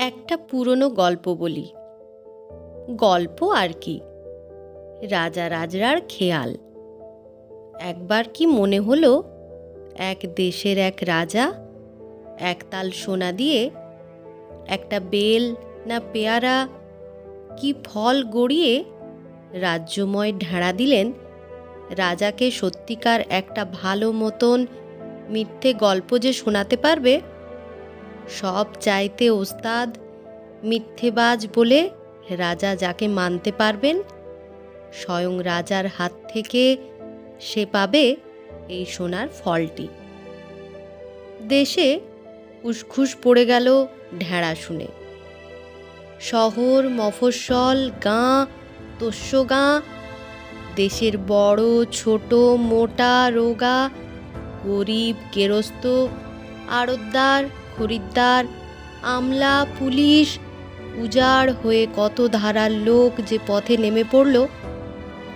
একটা পুরনো গল্প বলি। গল্প আর কি, রাজা রাজরার খেয়াল। একবার কি মনে হলো, এক দেশের এক রাজা একতাল সোনা দিয়ে একটা বেল না পেয়ারা কি ফল গড়িয়ে রাজ্যময় ঢেড়া দিলেন। রাজাকে সত্যিকার একটা ভালো মতন মিথ্যে গল্প যে শোনাতে পারবে, সব চাইতে ওস্তাদ মিথ্যেবাজ বলে রাজা যাকে মানতে পারবেন, স্বয়ং রাজার হাত থেকে সে পাবে এই সোনার ফলটি। দেশে উসখুস পড়ে গেল ঢেড়া শুনে। শহর, মফস্বল, গাঁ, তস্য গাঁ, দেশের বড় ছোট, মোটা রোগা, গরিব গেরস্ত, আড়তদার, খরিদ্দার, আমলা, পুলিশ, উজাড় হয়ে কত ধারার লোক যে পথে নেমে পড়ল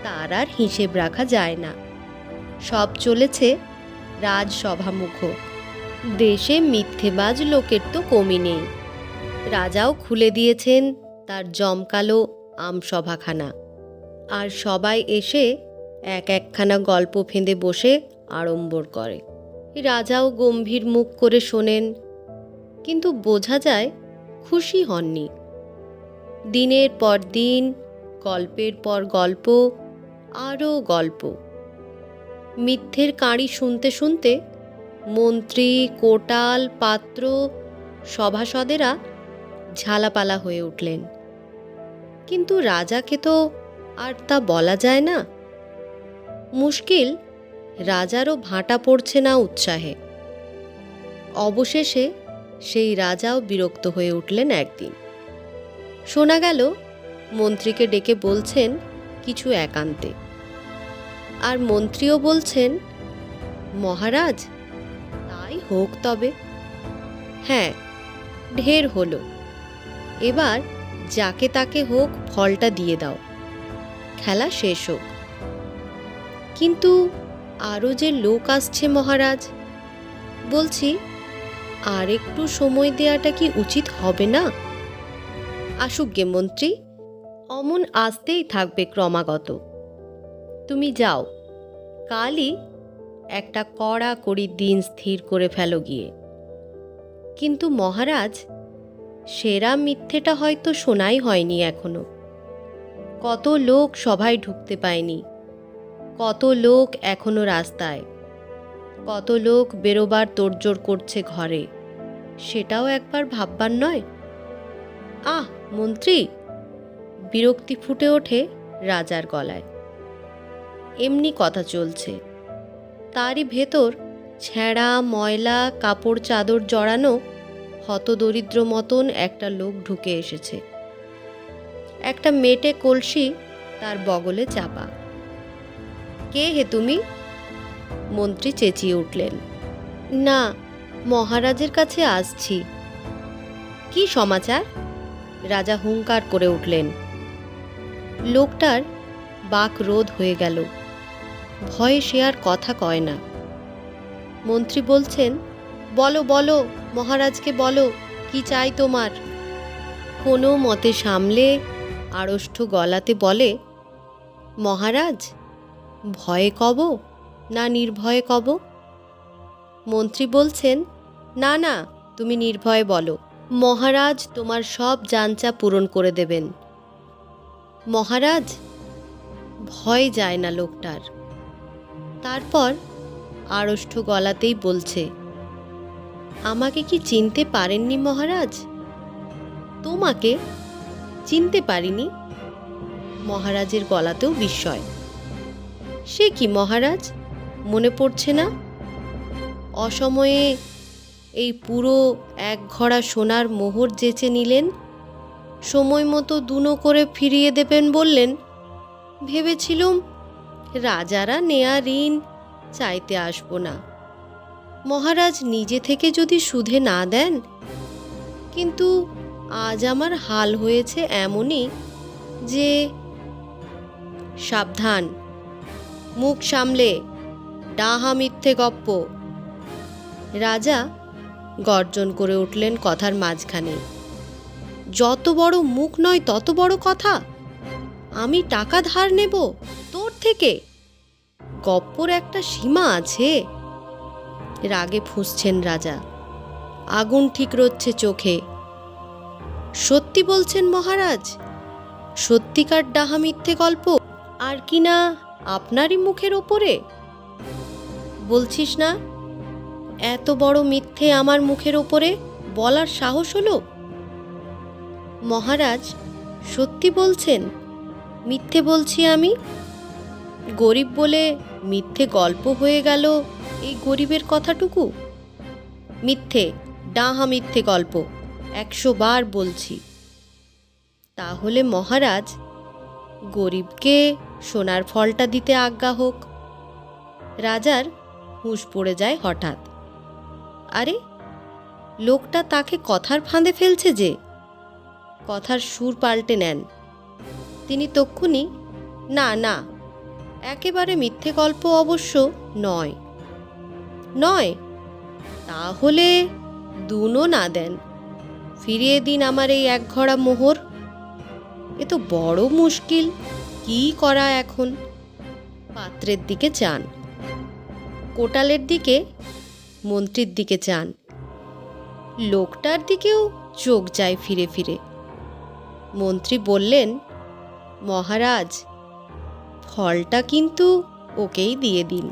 তার আর হিসেব রাখা যায় না। সব চলেছে রাজসভামুখ। দেশে মিথ্যেবাজ লোকের তো কমই নেই। রাজাও খুলে দিয়েছেন তার জমকালো আমসভাখানা, আর সবাই এসে এক একখানা গল্প ফেঁদে বসে আড়ম্বর করে। রাজাও গম্ভীর মুখ করে শোনেন, কিন্তু বোঝা যায় খুশি হননি। দিনের পর দিন, গল্পের পর গল্প, আরও গল্প। মিথ্যের কাঁড়ি শুনতে শুনতে মন্ত্রী, কোটাল, পাত্র, সভাসদেরা ঝালাপালা হয়ে উঠলেন। কিন্তু রাজাকে তো আর তা বলা যায় না। মুশকিল, রাজারও ভাঁটা পড়ছে না উৎসাহে। অবশেষে সেই রাজাও বিরক্ত হয়ে উঠলেন একদিন। শোনা গেল মন্ত্রীকে ডেকে বলছেন কিছু একান্তে। আর মন্ত্রীও বলছেন, মহারাজ তাই হোক তবে। হ্যাঁ, ঢের হলো, এবার যাকে তাকে হোক ফলটা দিয়ে দাও, খেলা শেষ হোক। কিন্তু আরও যে লোক আসছে মহারাজ, বলছি আর একটু সময় দেওয়াটা কি উচিত হবে না? আসুক গে মন্ত্রী, অমন আসতেই থাকবে ক্রমাগত। তুমি যাও, কালই একটা কড়াকড়ি দিন স্থির করে ফেলো গিয়ে। কিন্তু মহারাজ, সেরা মিথ্যেটা হয়তো শোনাই হয়নি এখনো। কত লোক সভায় ঢুকতে পায়নি, কত লোক এখনো রাস্তায়, কত লোক বেরোবার তোড়জোড় করছে ঘরে, সেটাও একবার ভাববার নয়? আহ মন্ত্রী, বিরক্তি ফুটে ওঠে রাজার গলায়। এমনি কথা চলছে, তারই ভেতর ছেঁড়া ময়লা কাপড় চাদর জড়ানো হতদরিদ্র মতন একটা লোক ঢুকে এসেছে। একটা মেটে কলসি তার বগলে চাপা। কে হে তুমি? মন্ত্রী চেঁচিয়ে উঠলেন। না, মহারাজের কাছে আসছি। কি সমাচার? রাজা হুঙ্কার করে উঠলেন। লোকটার বাক রোধ হয়ে গেল, ভয়ে সে আর কথা কয় না। মন্ত্রী বলছেন, বলো বলো, মহারাজকে বলো, কি চাই তোমার? কোনো মতে সামলে আড়ষ্ট গলাতে বলে, মহারাজ ভয়ে কব না নির্ভয়ে কব? মন্ত্রী বলছেন, না না, তুমি নির্ভয়ে বলো, মহারাজ তোমার সব জাঞ্চা পূরণ করে দেবেন। মহারাজ ভয় যায় না লোকটার। তারপর আড়ষ্ট গলাতেই বলছে, আমাকে কি চিনতে পারেননি মহারাজ? তোমাকে চিনতে পারিনি? মহারাজের গলাতেও বিস্ময়। সে কি মহারাজ, মনে পড়ছে না? অসময়ে এই পুরো এক ঘড়া সোনার মোহর যেচে নিলেন, সময় মতো দুনো করে ফিরিয়ে দেবেন বললেন। ভেবেছিলুম রাজারা নেয়া ঋণ চাইতে আসব না, মহারাজ নিজে থেকে যদি সুধে না দেন। কিন্তু আজ আমার হাল হয়েছে এমনই যে, সাবধান, মুখ সামলে, ডাহা মিথ্যে গপ্প। রাজা গর্জন করে উঠলেন কথার মাঝখানে। যত বড় মুখ নয় তত বড় কথা। আমি টাকা ধার নেব তোর থেকে? গপ্পর একটা সীমা আছে। রাগে ফুঁসছেন রাজা, আগুন ঠিক রচ্ছে চোখে। সত্যি বলছেন মহারাজ? সত্যিকার ডাহা মিথ্যে গল্প, আর কি না আপনারই মুখের ওপরে? বলছিস না এত বড় মিথ্যে আমার মুখের ওপরে বলার সাহস হলো? মহারাজ সত্যি বলছেন? মিথ্যে বলছি আমি? গরিব বলে মিথ্যে গল্প হয়ে গেল এই গরিবের কথাটুকু? মিথ্যে, ডাহা মিথ্যে গল্প, 100 বার বলছি। তাহলে মহারাজ গরিবকে সোনার ফলটা দিতে আজ্ঞা হোক। রাজার হুঁশ পড়ে যায় হঠাৎ। আরে, লোকটা তাকে কথার ফাঁদে ফেলছে যে। কথার সুর পাল্টে নেন তিনি তক্ষুনি। না না, একেবারে মিথ্যে গল্প অবশ্য নয়। নয়? তাহলে দুনো না দেন, ফিরিয়ে দিন আমার এই 1 ঘড়া মোহর। এ তো বড় মুশকিল, কি করা এখন? পাত্রের দিকে চান, কোটালের দিকে, মন্ত্রীর দিকে চান, লোকটার দিকেও চোখ যায় ফিরে ফিরে। মন্ত্রী বললেন, মহারাজ ফলটা কিন্তু ওকেই দিয়ে দিন।